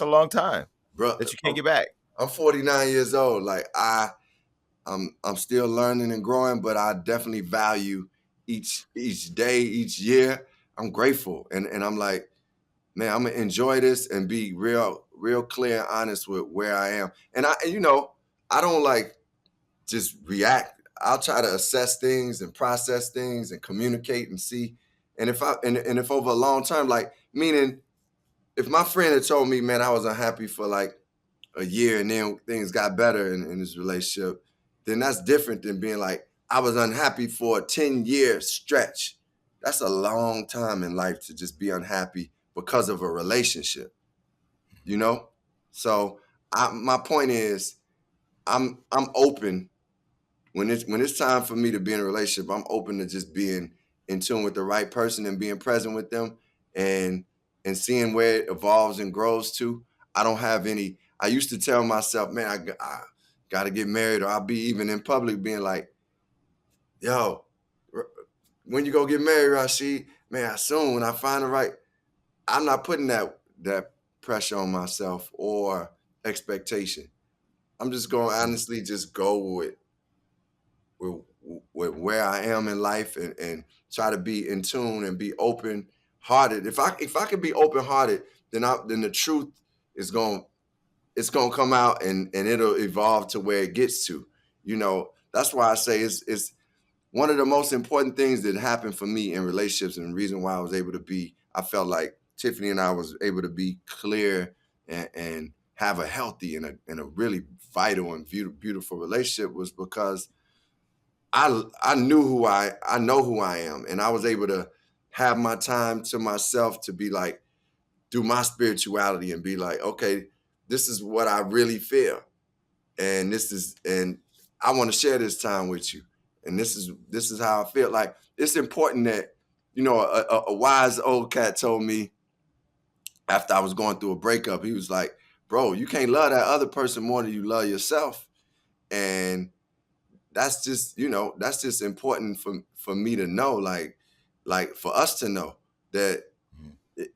a long time Bro, that you can't I'm, get back. I'm 49 years old. Like, I'm still learning and growing, but I definitely value each day, each year. I'm grateful. And I'm like, man, I'm gonna enjoy this and be real clear and honest with where I am. And I don't like just react. I'll try to assess things and process things and communicate and see. And if over a long term, like meaning if my friend had told me, man, I was unhappy for like a year and then things got better in this relationship, then that's different than being like, I was unhappy for a 10-year stretch. That's a long time in life to just be unhappy because of a relationship, you know? So my point is I'm open when it's time for me to be in a relationship. I'm open to just being in tune with the right person and being present with them and seeing where it evolves and grows to. I don't have any. I used to tell myself, man, I got to get married, or I'll be even in public being like, yo, when you go get married, Rasheed? Man, soon when I find the right. I'm not putting that pressure on myself or expectation. I'm just going to Mhm. honestly just go with, with where I am in life and try to be in tune and be open hearted. If I can be open hearted, then the truth is going it's gonna come out and it'll evolve to where it gets to. That's why I say it's one of the most important things that happened for me in relationships, and the reason why I felt like Tiffany and I was able to be clear and have a healthy and a really vital and beautiful relationship was because I know who I am, and I was able to have my time to myself to be like do my spirituality and be like, okay, this is what I really feel, and I want to share this time with you, and this is how I feel. Like it's important that a wise old cat told me after I was going through a breakup. He was like, "Bro, you can't love that other person more than you love yourself," and that's just important for me to know, like for us to know that Mhm. it,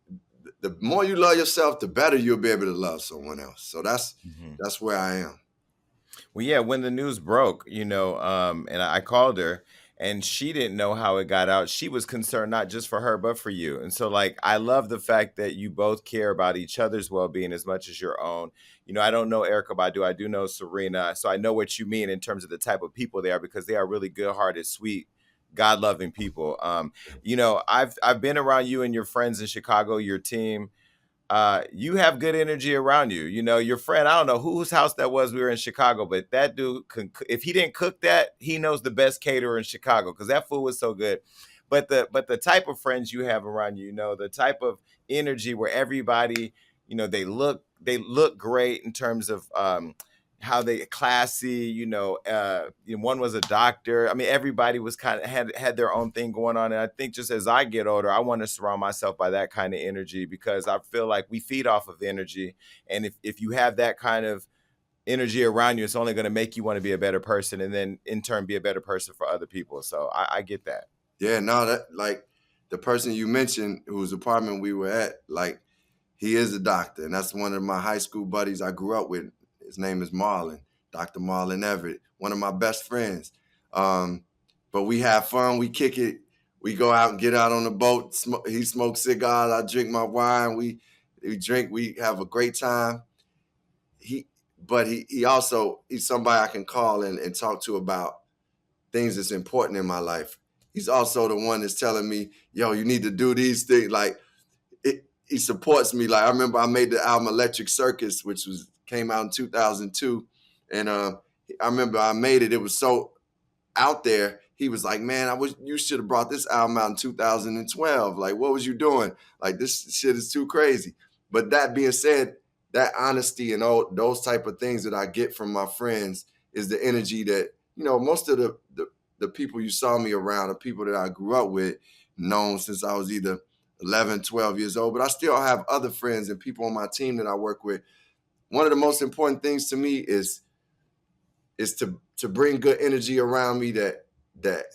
the more you love yourself, the better you'll be able to love someone else. So that's Mhm. that's where I am. Well, yeah, when the news broke, and I called her and she didn't know how it got out. She was concerned not just for her, but for you. And so, like, I love the fact that you both care about each other's well being as much as your own. I don't know Erica Badu. I do know Serena. So I know what you mean in terms of the type of people they are because they are really good hearted, sweet, God loving people. I've been around you and your friends in Chicago, your team. You have good energy around you. Your friend, I don't know whose house that was. We were in Chicago, but that dude, if he didn't cook that, he knows the best caterer in Chicago because that food was so good. But the type of friends you have around you, the type of energy where everybody, they look great in terms of how they classy. One was a doctor. I mean, everybody was kind of had their own thing going on, and I think just as I get older, I want to surround myself by that kind of energy because I feel like we feed off of energy, and if you have that kind of energy around you, it's only going to make you want to be a better person, and then in turn be a better person for other people. So I get that. Yeah, no, that like the person you mentioned whose apartment we were at, like he is a doctor, and that's one of my high school buddies I grew up with. His name is Marlon, Dr. Marlon Everett, one of my best friends. Um, but we have fun, we kick it, we go out and get out on the boat. He smokes cigars, I drink my wine. We drink, we have a great time. He, but he also he's somebody I can call and talk to about things that's important in my life. He's also the one that's telling me, yo, you need to do these things. Like he supports me. Like I remember I made the album Electric Circus, which came out in 2002. And I remember I made it. It was so out there. He was like, man, I wish you should have brought this album out in 2012. Like, what was you doing? Like, this shit is too crazy. But that being said, that honesty and all those type of things that I get from my friends is the energy that, most of the people you saw me around, the people that I grew up with, known since I was either 11, 12 years old. But I still have other friends and people on my team that I work with. One of the most important things to me is to bring good energy around me that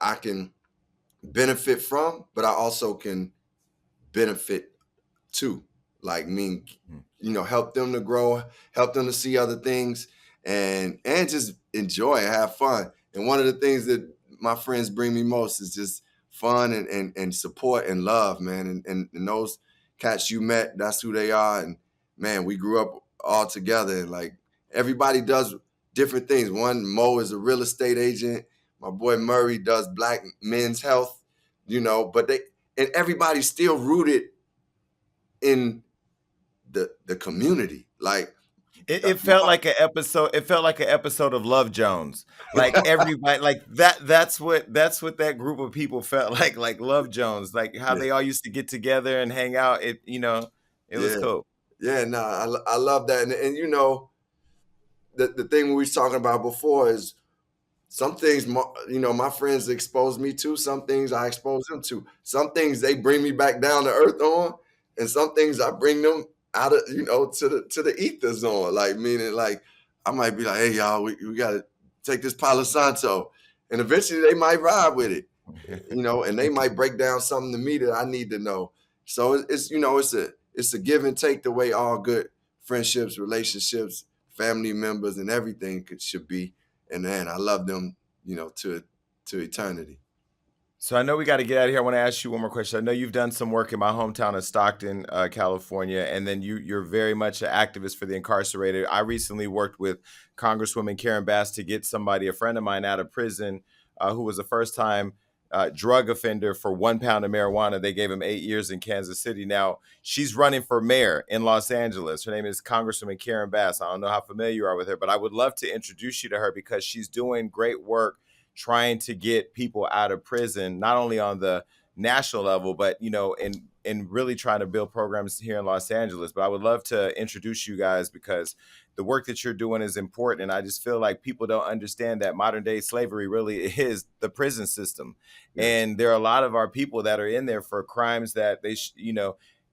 I can benefit from, but I also can benefit too. Like mean, Mhm. help them to grow, help them to see other things, and just enjoy and have fun. And one of the things that my friends bring me most is just fun and support and love, man. And those cats you met, that's who they are. And man, we grew up all together. And like everybody does different things. One, Mo is a real estate agent. My boy Murray does black men's health, but and everybody's still rooted in the community. Like It felt like an episode. It felt like an episode of Love Jones. Like everybody, like that. That's what that group of people felt like. Like Love Jones, like how yeah, they all used to get together and hang out. It was yeah, cool. yeah. No, I love that. And the thing we was talking about before is some things, my friends expose me to. Some things I expose them to. Some things they bring me back down to earth on, and some things I bring them out of, to the ethers on. Like meaning, like I might be like, hey y'all, we gotta take this Palo Santo, and eventually they might ride with it, and they might break down something to me that I need to know. So it's a give and take the way all good friendships, relationships, family members, and everything should be. And man, I love them, to eternity. So I know we got to get out of here. I want to ask you one more question. I know you've done some work in my hometown of Stockton, California, and then you're very much an activist for the incarcerated. I recently worked with Congresswoman Karen Bass to get somebody, a friend of mine, out of prison who was a first-time drug offender for 1 pound of marijuana. They gave him 8 years in Kansas City. Now she's running for mayor in Los Angeles. Her name is Congresswoman Karen Bass. I don't know how familiar you are with her, but I would love to introduce you to her because she's doing great work trying to get people out of prison, not only on the national level, but and really trying to build programs here in Los Angeles. But I would love to introduce you guys because the work that you're doing is important. And I just feel like people don't understand that modern day slavery really is the prison system. Yeah. And there are a lot of our people that are in there for crimes that they,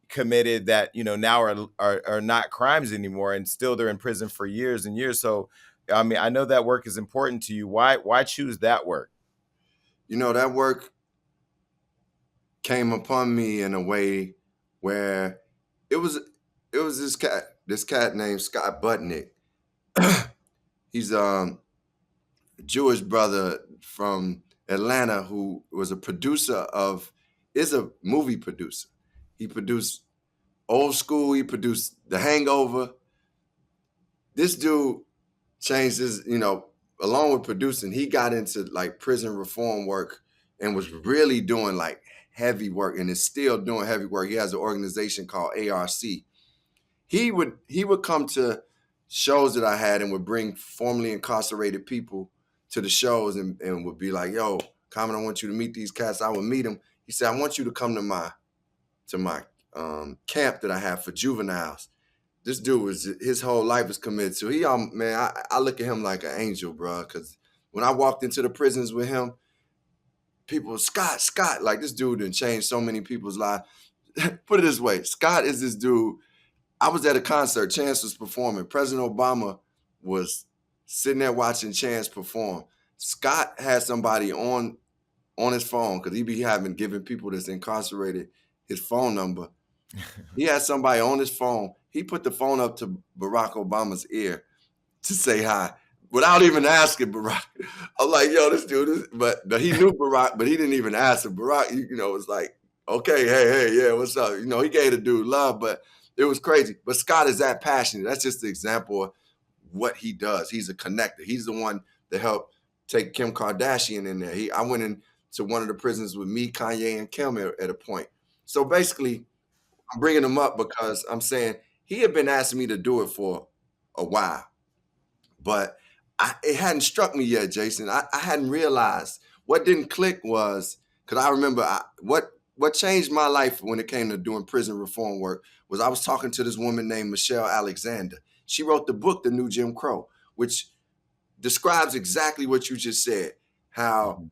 committed that, now are not crimes anymore. And still they're in prison for years and years. So I mean, I know that work is important to you. Why choose that work? That work came upon me in a way where it was this cat named Scott Buttnick. He's a Jewish brother from Atlanta who was is a movie producer. He produced Old School, he produced The Hangover. This dude changed along with producing, he got into like prison reform work and was really doing like heavy work and is still doing heavy work. He has an organization called ARC. He would come to shows that I had and would bring formerly incarcerated people to the shows and would be like, yo, Common, I want you to meet these cats. I would meet them. He said, I want you to come to my camp that I have for juveniles. This dude his whole life is committed to. Man, I look at him like an angel, bro. Because when I walked into the prisons with him, people, Scott, like this dude done changed so many people's lives. Put it this way, Scott is this dude. I was at a concert, Chance was performing. President Obama was sitting there watching Chance perform. Scott had somebody on his phone because he be giving people that's incarcerated his phone number. He had somebody on his phone. He put the phone up to Barack Obama's ear to say hi without even asking Barack. I'm like, yo, this dude, but he knew Barack, but he didn't even ask him. Barack, was like, okay, hey, yeah, what's up? He gave the dude love, but it was crazy. But Scott is that passionate. That's just the example of what he does. He's a connector. He's the one that helped take Kim Kardashian in there. I went into one of the prisons with me, Kanye, and Kim at a point. So basically, I'm bringing him up because I'm saying he had been asking me to do it for a while, but it hadn't struck me yet, Jason. I hadn't realized what didn't click was because I remember what changed my life when it came to doing prison reform work was I was talking to this woman named Michelle Alexander. She wrote the book, The New Jim Crow, which describes exactly what you just said, how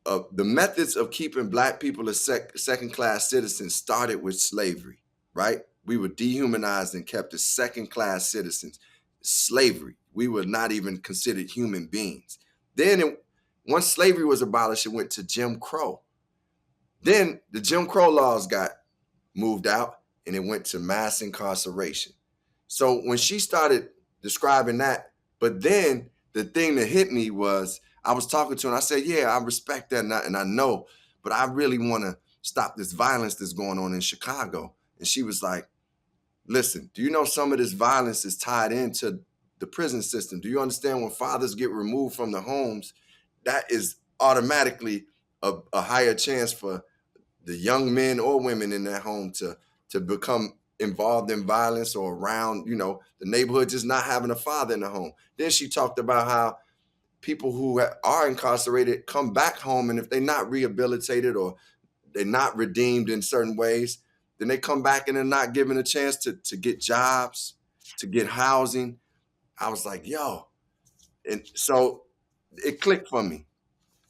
the methods of keeping Black people as second-class citizens started with slavery, right? We were dehumanized and kept as second-class citizens. Slavery, we were not even considered human beings. Then once slavery was abolished, it went to Jim Crow. Then the Jim Crow laws got moved out and it went to mass incarceration. So when she started describing that, but then the thing that hit me was I was talking to her and I said, yeah, I respect that and I know, but I really want to stop this violence that's going on in Chicago. And she was like, listen, do you know some of this violence is tied into the prison system? Do you understand when fathers get removed from the homes, that is automatically a higher chance for the young men or women in that home to become involved in violence or around, the neighborhood just not having a father in the home. Then she talked about how people who are incarcerated come back home, and if they're not rehabilitated or they're not redeemed in certain ways, then they come back and they're not given a chance to get jobs, to get housing. I was like, yo. And so it clicked for me.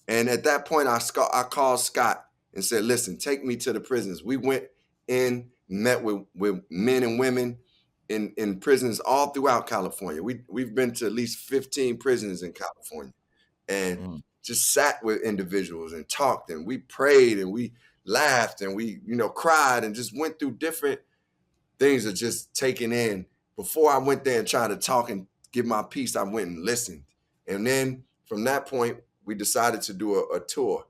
And at that point, I called Scott and said, listen, take me to the prisons. We went in, met with men and women in prisons all throughout California. We've been to at least 15 prisons in California, and Mm. just sat with individuals and talked, and we prayed and we laughed and we, cried and just went through different things of just taking in. Before I went there and tried to talk and give my piece, I went and listened. And then from that point, we decided to do a tour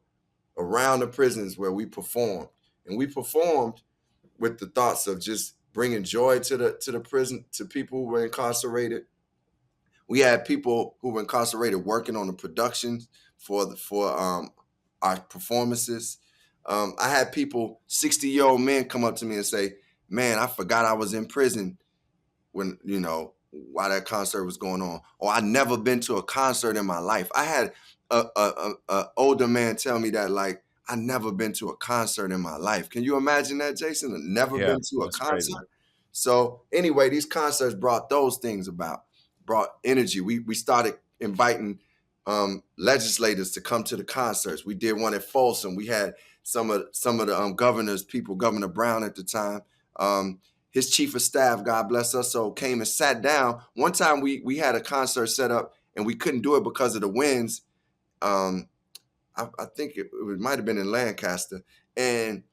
around the prisons where we performed. And we performed with the thoughts of just bringing joy to the prison, to people who were incarcerated. We had people who were incarcerated working on the productions for our performances. I had people, 60-year-old men, come up to me and say, man, I forgot I was in prison when, while that concert was going on. Or I never been to a concert in my life. I had a older man tell me that, like, I never been to a concert in my life. Can you imagine that, Jason? Never Yeah, been to a that's crazy. concert. So anyway, these concerts brought those things about, brought energy. We started inviting legislators to come to the concerts. We did one at Folsom. We had some of the governors, Governor Brown at the time. His chief of staff, God bless us, so came and sat down. One time we had a concert set up and we couldn't do it because of the winds. I think it might have been in Lancaster, and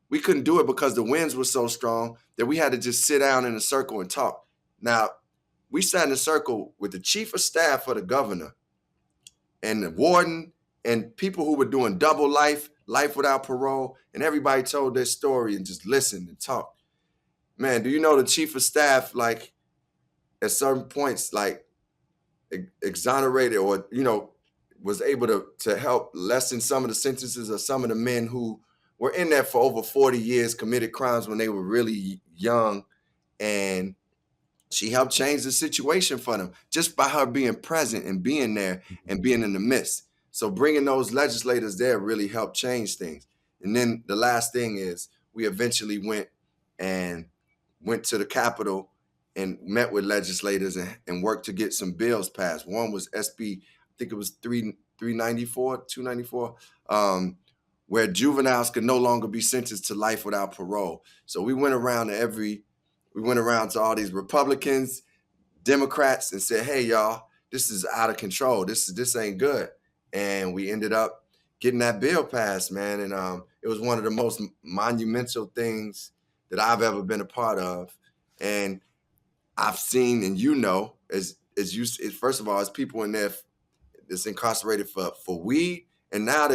we couldn't do it because the winds were so strong that we had to just sit down in a circle and talk. Now, we sat in a circle with the chief of staff for the governor and the warden and people who were doing double life without parole, and everybody told their story and just listened and talked. Man, do you know the chief of staff, like, at certain points, like, exonerated or, was able to help lessen some of the sentences of some of the men who were in there for over 40 years, committed crimes when they were really young. And she helped change the situation for them just by her being present and being there and being in the midst. So bringing those legislators there really helped change things. And then the last thing is we eventually went to the Capitol and met with legislators and worked to get some bills passed. One was SB, I think it was 294, where juveniles could no longer be sentenced to life without parole. So we went around to all these Republicans, Democrats, and said, hey, y'all, this is out of control. This ain't good. And we ended up getting that bill passed, man. And it was one of the most monumental things that I've ever been a part of. And I've seen, and as you, first of all, as people in there that's incarcerated for weed, and now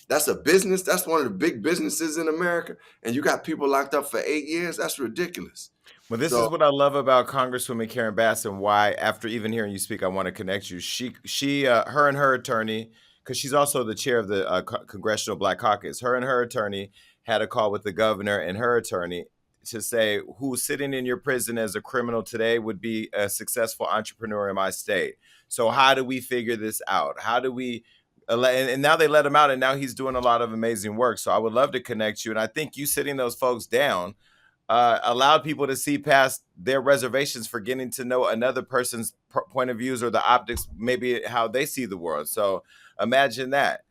that's a business. That's one of the big businesses in America, and you got people locked up for 8 years. That's ridiculous. Well, this is So what I love about Congresswoman Karen Bass, and why, after even hearing you speak, I want to connect you. Her and her attorney, because she's also the chair of the Congressional Black Caucus. Her and her attorney had a call with the governor and her attorney to say who's sitting in your prison as a criminal today would be a successful entrepreneur in my state. So how do we figure this out? How do we? And now they let him out, and now he's doing a lot of amazing work. So I would love to connect you, and I think you sitting those folks down allowed people to see past their reservations for getting to know another person's point of views or the optics, maybe how they see the world. So imagine that.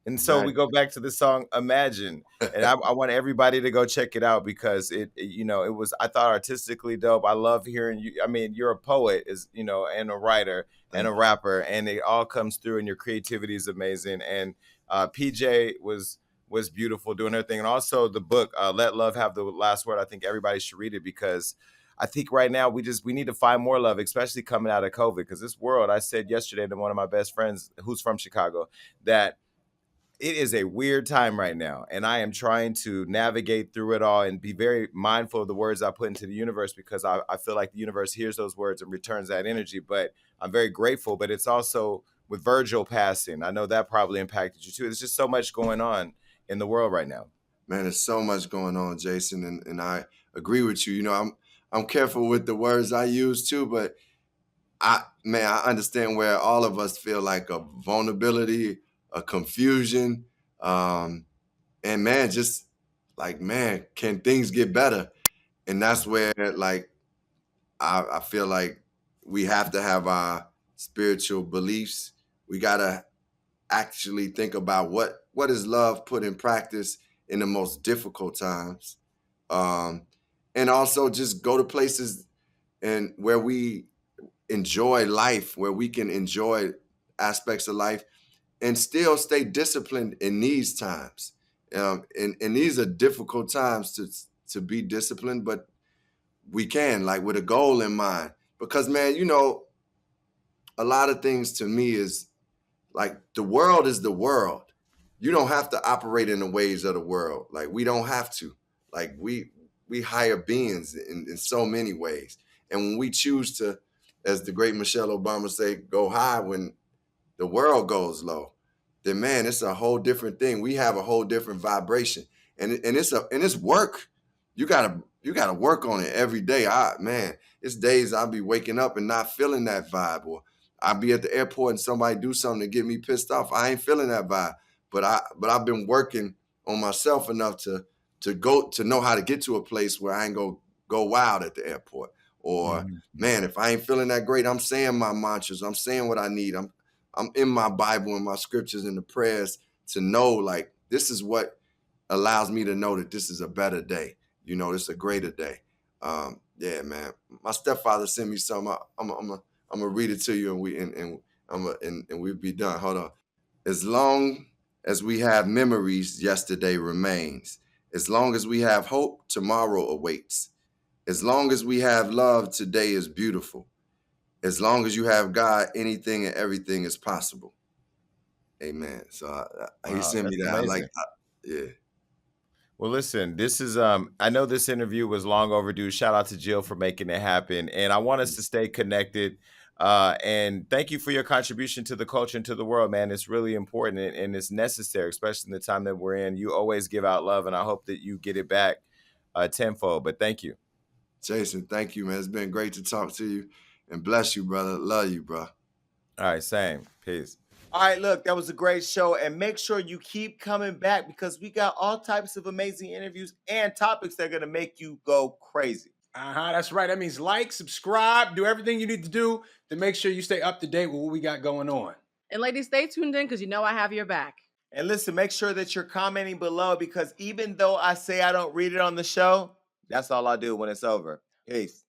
And so we go back to the song Imagine. And I want everybody to go check it out because it was, I thought, artistically dope. I love hearing you. I mean, you're a poet, and a writer and a rapper, and it all comes through, and your creativity is amazing. And PJ was beautiful doing her thing. And also the book, Let Love Have the Last Word. I think everybody should read it because I think right now we need to find more love, especially coming out of COVID. Because this world, I said yesterday to one of my best friends who's from Chicago, that it is a weird time right now, and I am trying to navigate through it all and be very mindful of the words I put into the universe, because I feel like the universe hears those words and returns that energy. But I'm very grateful. But it's also with Virgil passing, I know that probably impacted you too. There's just so much going on in the world right now. Man, there's so much going on, Jason, and I agree with you. You know, I'm careful with the words I use too, but I understand where all of us feel like a vulnerability, a confusion, um, and man, just like man, can things get better? And that's where like I feel like we have to have our spiritual beliefs. We gotta actually think about what is love put in practice in the most difficult times, um, and also just go to places and where we enjoy life, where we can enjoy aspects of life and still stay disciplined in these times. And these are difficult times to be disciplined, but we can, like, with a goal in mind. Because man, you know, a lot of things to me is like the world is the world. You don't have to operate in the ways of the world. Like we don't have to. Like we higher beings in so many ways. And when we choose to, as the great Michelle Obama say, go high when the world goes low, then man, it's a whole different thing. We have a whole different vibration. And it's work. You gotta work on it every day. It's days I'll be waking up and not feeling that vibe, or I'll be at the airport and somebody do something to get me pissed off. I ain't feeling that vibe. But I've been working on myself enough to know how to get to a place where I ain't go wild at the airport. Or Mhm. man, if I ain't feeling that great, I'm saying my mantras. I'm saying what I need. I'm in my Bible and my scriptures and the prayers to know like this is what allows me to know that this is a better day. You know, it's a greater day. Yeah, man. My stepfather sent me something. I'm gonna read it to you, and we'll be done. Hold on. As long as we have memories, yesterday remains. As long as we have hope, tomorrow awaits. As long as we have love, today is beautiful. As long as you have God, anything and everything is possible. Amen. So he Wow, sent me that's that. I like, amazing. yeah. Well, listen, this is I know this interview was long overdue. Shout out to Jill for making it happen. And I want us to stay connected. And thank you for your contribution to the culture and to the world, man. It's really important, and it's necessary, especially in the time that we're in. You always give out love, and I hope that you get it back tenfold. But thank you. Jason, thank you, man. It's been great to talk to you, and bless you, brother. Love you, bro. All right, same. Peace. All right, look, that was a great show. And make sure you keep coming back, because we got all types of amazing interviews and topics that are going to make you go crazy. That's right. That means like, subscribe, do everything you need to do to make sure you stay up to date with what we got going on. And ladies, stay tuned in because you know I have your back. And listen, make sure that you're commenting below, because even though I say I don't read it on the show, that's all I do when it's over. Peace.